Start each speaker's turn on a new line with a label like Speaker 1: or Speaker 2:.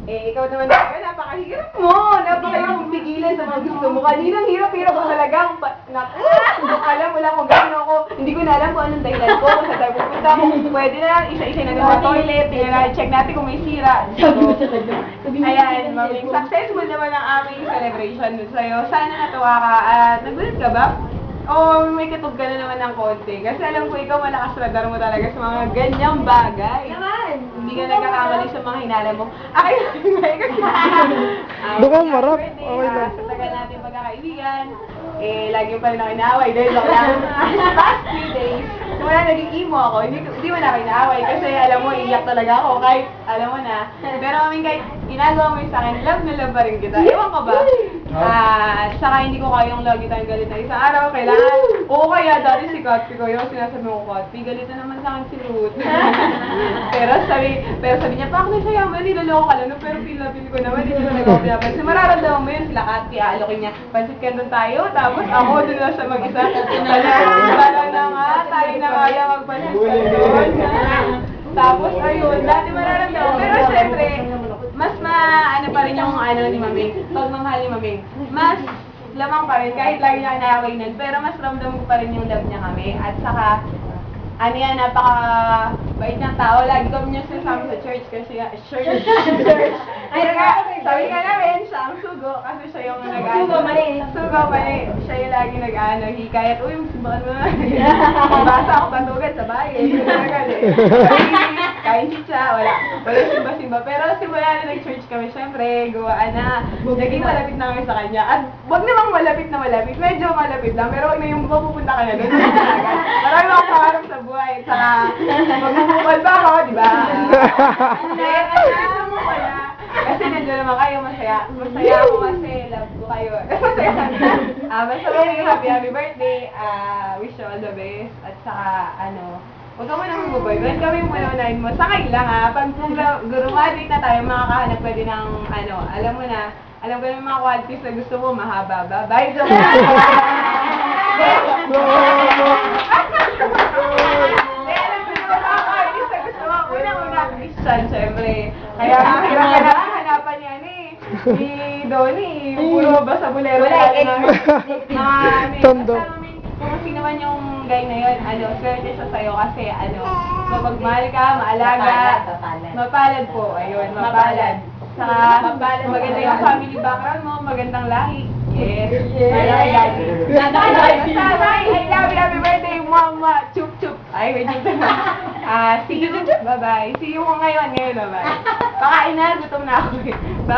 Speaker 1: Eh, ikaw naman talaga, napakahirap mo. Napakahirap mong pigilan sa mga gusto mo. Kaninang hirap-hirap ko talaga. Naku, wala kung gano'n ako. Hindi ko na alam kung anong dahilan ko. Kung saan tayo pupunta. Kung pwede na lang, isa-isa na sa toilet. Check natin kung may sira. So, ayan, maming successful naman ang aming celebration sa'yo. Sana natuwa ka at nagulat ka ba? Oo, may katog ka na naman ng konti. Kasi alam ko ikaw malakas radar mo talaga sa mga ganyang bagay.
Speaker 2: Naman!
Speaker 1: Hindi ka nagkakamali sa mga hinala mo. Ay, may kasi.
Speaker 3: Doon ka marap. Okay lang.
Speaker 1: Sa tagal natin pagkakaibigan, eh, lagi pa rin ako inaaway dahil ako lang. Past 3 days, wala naging emo ako, hindi mo na ako inaaway kasi alam mo, iyak talaga ako kahit alam mo na. Pero kaming kahit ginagawa mo yung sa akin, love na love pa rin kita. Ewan ka ba? Saka hindi ko kayang lagi tayong galit na isang araw, kailangan. Oo kaya, dati si Kotpi ko, yung sinasabi ko, Kotpi, galit na naman sa akin si Ruth. pero sabi niya, bakit nasaya mo, niloloko ka lang, no? Pero feel ko naman, hindi ko nag-ako pinapansin. So, mararamdaman mo yun, sila Kotpi, alokin niya, pansit ka doon tayo, tapos ako doon na siya mag-isa. Tala na nga, tayo na kaya magpansit ka doon. Tapos, ayun, dati mararamdaman. Pero syempre, mas ano pa rin yung ano ni Maming, pagmamahal ni Maming. Mas lamang pa rin, kahit lagi niya inaaway nun, pero mas ramdam ko pa rin yung love niya kami. At saka, ano yan, napaka-bait niyang tao. Lagi kami niya sasama sa church kasi, church. Ay, sabi nga namin, siya ang sugo kasi siya yung nag-ano.
Speaker 2: Sugo, mali.
Speaker 1: Sugo, mali. Siya yung lagi nag-ano, hikayat, uy, magsimbahan mo na. Basa ako patugan sa bahay. Kain siya, wala simba-simba. Pero simula na nag-church kami, syempre, gawaan na. Naging malapit na kami sa kanya. At wag namang malapit na malapit, medyo malapit lang. Pero wag na yung mapupunta ka na doon. Marami akong pangarap sa buhay. Saka, magbubukal pa ako, di ba? Ano mo pala? Kasi nandiyan naman kayo, masaya. Masaya ako kasi love ko kayo. Masaya kami. Basta kami happy birthday. Wish you all the best. At saka, huwag ka muna mag-boyfriend, kami yung muna-unahin mo. Sakay lang pag gurumadik na tayo, makakahanap pwede ng, alam mo na, alam ko yung mga qualities na gusto mo, mahaba ba? Bye, joke! Christian, syempre. Kaya hanapan niya si Donnie, puro basta bulero namin.
Speaker 3: Tondo.
Speaker 1: Kung sino man yung guy na yun, swerte siya sa'yo kasi, mapagmahal ka, maalaga, mapalad po, ayun, mapalad. Saka, maganda yung family background mo, magandang lahi. Yes. I love you, happy birthday, mama. Chup chup. Ay, wait, see you. Bye-bye. See you ko ngayon, bye-bye. Pakain na, gutom na ako.